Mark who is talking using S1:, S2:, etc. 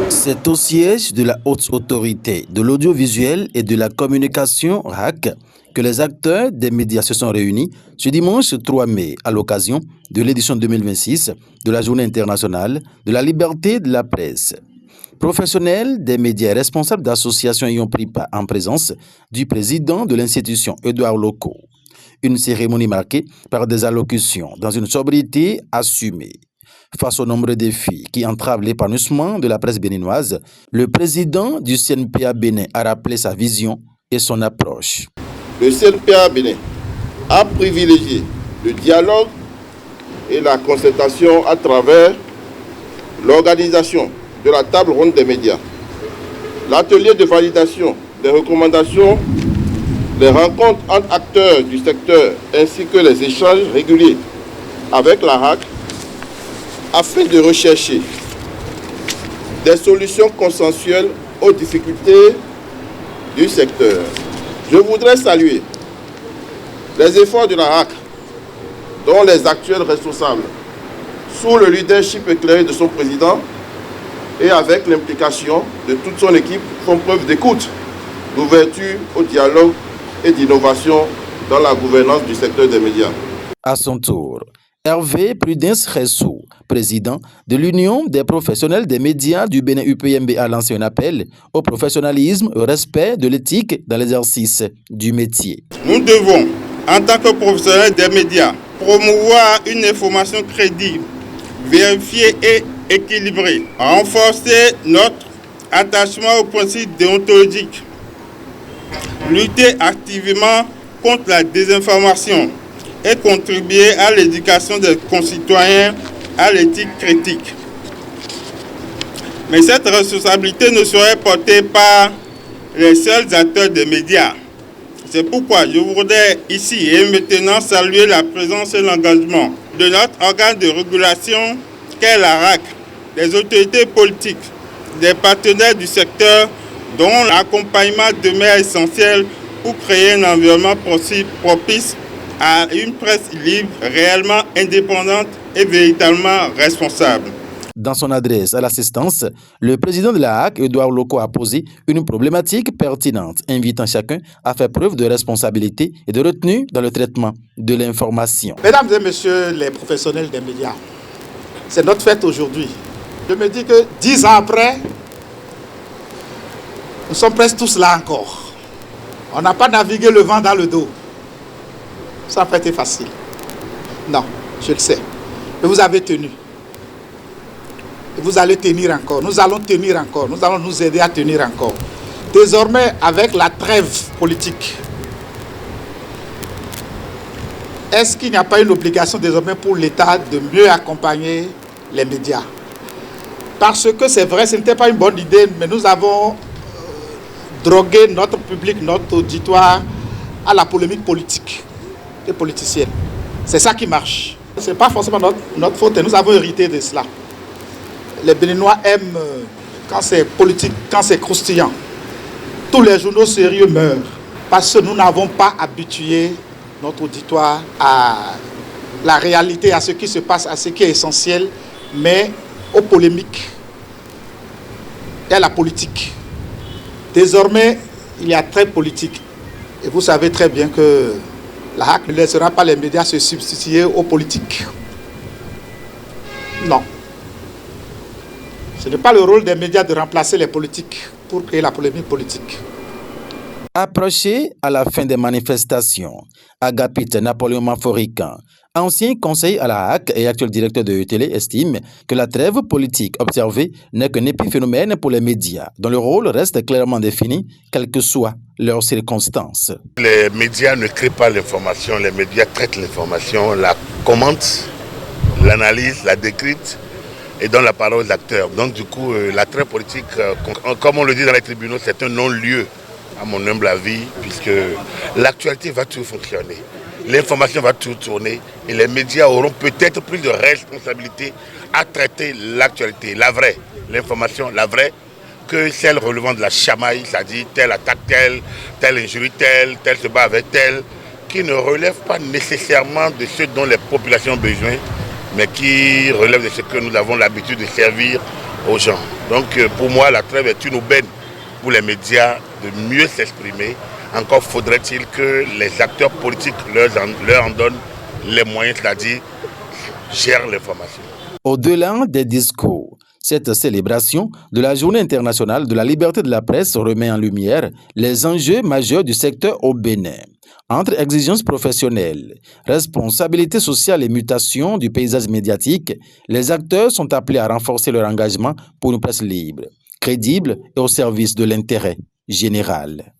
S1: C'est au siège de la Haute Autorité de l'Audiovisuel et de la Communication (HAC) que les acteurs des médias se sont réunis ce dimanche 3 mai à l'occasion de l'édition 2026 de la Journée internationale de la liberté de la presse. Professionnels des médias et responsables d'associations y ont pris part en présence du président de l'institution, Édouard Locaux. Une cérémonie marquée par des allocutions dans une sobriété assumée. Face aux nombreux défis qui entravent l'épanouissement de la presse béninoise, le président du CNPA Bénin a rappelé sa vision et son approche.
S2: Le CNPA Bénin a privilégié le dialogue et la concertation à travers l'organisation de la table ronde des médias, l'atelier de validation des recommandations, les rencontres entre acteurs du secteur ainsi que les échanges réguliers avec la HAC afin de rechercher des solutions consensuelles aux difficultés du secteur. Je voudrais saluer les efforts de la HAC, dont les actuels responsables, sous le leadership éclairé de son président et avec l'implication de toute son équipe, font preuve d'écoute, d'ouverture au dialogue et d'innovation dans la gouvernance du secteur des médias.
S1: À son tour, Hervé Prudence Ressou, président de l'Union des professionnels des médias du Bénin UPMB, a lancé un appel au professionnalisme et au respect de l'éthique dans l'exercice du métier.
S3: Nous devons, en tant que professionnels des médias, promouvoir une information crédible, vérifiée et équilibrée, renforcer notre attachement aux principes déontologiques, lutter activement contre la désinformation et contribuer à l'éducation des concitoyens à l'éthique critique. Mais cette responsabilité ne serait portée par les seuls acteurs des médias. C'est pourquoi je voudrais ici et maintenant saluer la présence et l'engagement de notre organe de régulation qu'est la RAC, des autorités politiques, des partenaires du secteur dont l'accompagnement demeure essentiel pour créer un environnement propice à une presse libre, réellement indépendante et véritablement responsable.
S1: Dans son adresse à l'assistance, le président de la HAC, Édouard Locaux, a posé une problématique pertinente, invitant chacun à faire preuve de responsabilité et de retenue dans le traitement de l'information.
S4: Mesdames et messieurs les professionnels des médias, c'est notre fête aujourd'hui. Je me dis que 10 ans après, nous sommes presque tous là encore. On n'a pas navigué le vent dans le dos. Ça n'a pas été facile. Non, je le sais. Mais vous avez tenu. Et vous allez tenir encore. Nous allons tenir encore. Nous allons nous aider à tenir encore. Désormais, avec la trêve politique, est-ce qu'il n'y a pas une obligation désormais pour l'État de mieux accompagner les médias? Parce que c'est vrai, ce n'était pas une bonne idée, mais nous avons drogué notre public, notre auditoire à la polémique politique et politicienne. C'est ça qui marche. Ce n'est pas forcément notre faute et nous avons hérité de cela. Les Béninois aiment quand c'est politique, quand c'est croustillant. Tous les journaux sérieux meurent parce que nous n'avons pas habitué notre auditoire à la réalité, à ce qui se passe, à ce qui est essentiel, mais aux polémiques et à la politique. Désormais, il y a très politique. Et vous savez très bien que la HAC ne laissera pas les médias se substituer aux politiques. Non. Ce n'est pas le rôle des médias de remplacer les politiques pour créer la polémique politique.
S1: Approché à la fin des manifestations, Agapite Napoléon Maforican, ancien conseiller à la HAC et actuel directeur de ETélé, estime que la trêve politique observée n'est qu'un épiphénomène pour les médias, dont le rôle reste clairement défini, quelles que soient leurs circonstances.
S5: Les médias ne créent pas l'information, les médias traitent l'information, la commentent, l'analysent, la décryptent et donnent la parole aux acteurs. Donc du coup, la trêve politique, comme on le dit dans les tribunaux, c'est un non-lieu, à mon humble avis, puisque l'actualité va toujours fonctionner. L'information va toujours tourner et les médias auront peut-être plus de responsabilité à traiter l'actualité, la vraie, l'information, la vraie, que celle relevant de la chamaille, c'est-à-dire tel attaque tel, tel injurie tel se bat avec tel, qui ne relève pas nécessairement de ce dont les populations ont besoin, mais qui relève de ce que nous avons l'habitude de servir aux gens. Donc pour moi, la trêve est une aubaine pour les médias de mieux s'exprimer. Encore faudrait-il que les acteurs politiques leur en donnent les moyens, c'est-à-dire gèrent l'information.
S1: Au-delà des discours, cette célébration de la Journée internationale de la liberté de la presse remet en lumière les enjeux majeurs du secteur au Bénin. Entre exigences professionnelles, responsabilité sociale et mutation du paysage médiatique, les acteurs sont appelés à renforcer leur engagement pour une presse libre, crédible et au service de l'intérêt général.